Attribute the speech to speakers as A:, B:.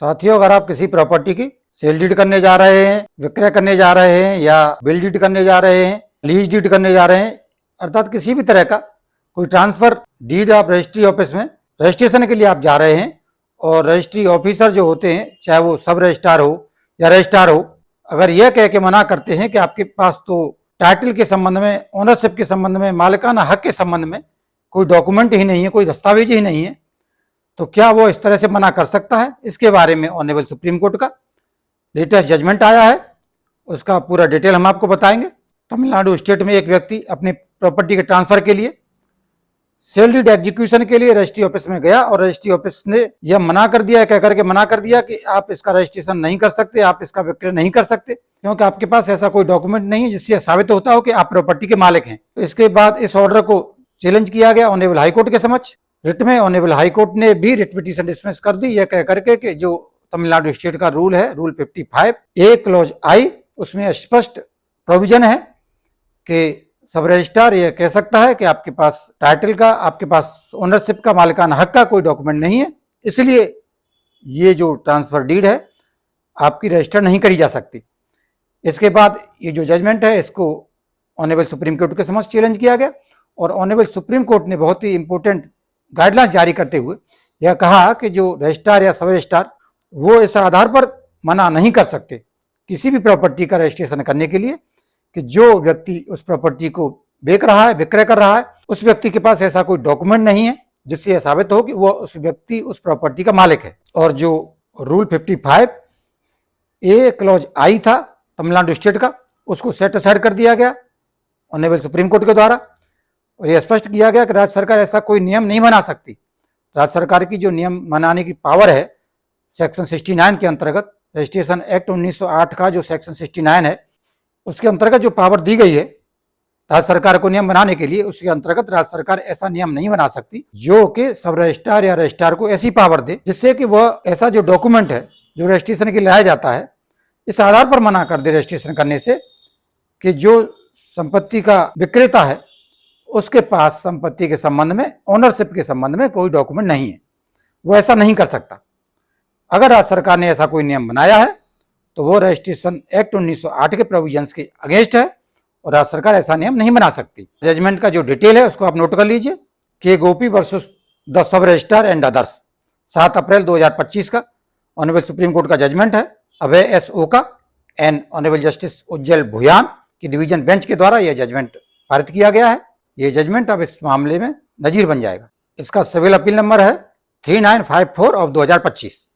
A: साथियों, अगर आप किसी प्रॉपर्टी की सेल डीड करने जा रहे हैं, विक्रय करने जा रहे हैं या बिल डीड करने जा रहे हैं, लीज डीड करने जा रहे हैं, अर्थात किसी भी तरह का कोई ट्रांसफर डीड आप रजिस्ट्री ऑफिस में रजिस्ट्रेशन के लिए आप जा रहे हैं और रजिस्ट्री ऑफिसर जो होते हैं, चाहे वो सब रजिस्ट्रार हो या रजिस्ट्रार हो, अगर यह कह के मना करते हैं कि आपके पास तो टाइटल के संबंध में, ओनरशिप के संबंध में, मालिकाना हक के संबंध में कोई डॉक्यूमेंट ही नहीं है, कोई दस्तावेज ही नहीं है, तो क्या वो इस तरह से मना कर सकता है? इसके बारे में ऑनरेबल सुप्रीम कोर्ट का लेटेस्ट जजमेंट आया है, उसका पूरा डिटेल हम आपको बताएंगे। तमिलनाडु स्टेट में एक व्यक्ति अपनी प्रॉपर्टी के ट्रांसफर के लिए सेल डीड एग्जीक्यूशन के लिए रजिस्ट्री ऑफिस में गया और रजिस्ट्री ऑफिस ने यह मना कर दिया, कह करके मना कर दिया कि आप इसका रजिस्ट्रेशन नहीं कर सकते, आप इसका विक्रय नहीं कर सकते, क्योंकि आपके पास ऐसा कोई डॉक्यूमेंट नहीं है जिससे साबित होता हो कि आप प्रॉपर्टी के मालिक हैं। तो इसके बाद इस ऑर्डर को चैलेंज किया गया ऑनरेबल हाईकोर्ट के समक्ष। रिट में ऑनरेबल हाईकोर्ट ने भी रिट पिटीशन डिसमिस कर दी, यह कह करके कि जो तमिलनाडु स्टेट का रूल है, रूल 55 ए क्लॉज आई, उसमें स्पष्ट प्रोविजन है कि सब रजिस्ट्रार यह कह सकता है कि आपके पास टाइटल का, आपके पास ओनरशिप का, मालिकाना हक का कोई डॉक्यूमेंट नहीं है, इसलिए ये जो ट्रांसफर डीड है आपकी रजिस्टर नहीं करी जा सकती। इसके बाद ये जो जजमेंट है इसको ऑनरेबल सुप्रीम कोर्ट के समक्ष चैलेंज किया गया और ऑनरेबल सुप्रीम कोर्ट ने बहुत ही इंपॉर्टेंट गाइडलाइंस जारी करते हुए यह कहा कि जो रजिस्ट्रार या सब रजिस्ट्रार वो इस आधार पर मना नहीं कर सकते किसी भी प्रॉपर्टी का रजिस्ट्रेशन करने के लिए कि जो व्यक्ति उस प्रॉपर्टी को बेच रहा है, विक्रय कर रहा है, उस व्यक्ति के पास ऐसा कोई डॉक्यूमेंट नहीं है जिससे यह साबित हो कि वह उस व्यक्ति उस प्रॉपर्टी का मालिक है। और जो रूल 55 ए क्लॉज आई था तमिलनाडु स्टेट का, उसको सेट असाइड कर दिया गया ऑनरेबल सुप्रीम कोर्ट के द्वारा और यह स्पष्ट किया गया कि राज्य सरकार ऐसा कोई नियम नहीं बना सकती। राज्य सरकार की जो नियम बनाने की पावर है सेक्शन 69 के अंतर्गत, रजिस्ट्रेशन एक्ट 1908 का जो सेक्शन 69 है उसके अंतर्गत जो पावर दी गई है राज्य सरकार को नियम बनाने के लिए, उसके अंतर्गत राज्य सरकार ऐसा नियम नहीं बना सकती जो कि सब रजिस्ट्रार या रजिस्ट्रार को ऐसी पावर दे जिससे कि वह ऐसा जो डॉक्यूमेंट है जो रजिस्ट्रेशन के लिए लाया जाता है इस आधार पर मना कर दे रजिस्ट्रेशन करने से कि जो संपत्ति का विक्रेता है उसके पास संपत्ति के संबंध में, ओनरशिप के संबंध में कोई डॉक्यूमेंट नहीं है, वो ऐसा नहीं कर सकता। अगर राज्य सरकार ने ऐसा कोई नियम बनाया है तो वो रजिस्ट्रेशन एक्ट 1908 के प्रोविजंस के अगेंस्ट है और राज्य सरकार ऐसा नियम नहीं बना सकती। जजमेंट का जो डिटेल है उसको आप नोट कर लीजिए। K Gopi versus the sub registrar and others, 7 April 2025 का ऑनरेबल सुप्रीम कोर्ट का जजमेंट है। Abhay S Oka and honourable justice Ujjal Bhuyan की डिवीजन बेंच के द्वारा यह जजमेंट पारित किया गया है। यह जजमेंट अब इस मामले में नजीर बन जाएगा। इसका सिविल अपील नंबर है 3954 ऑफ 2025।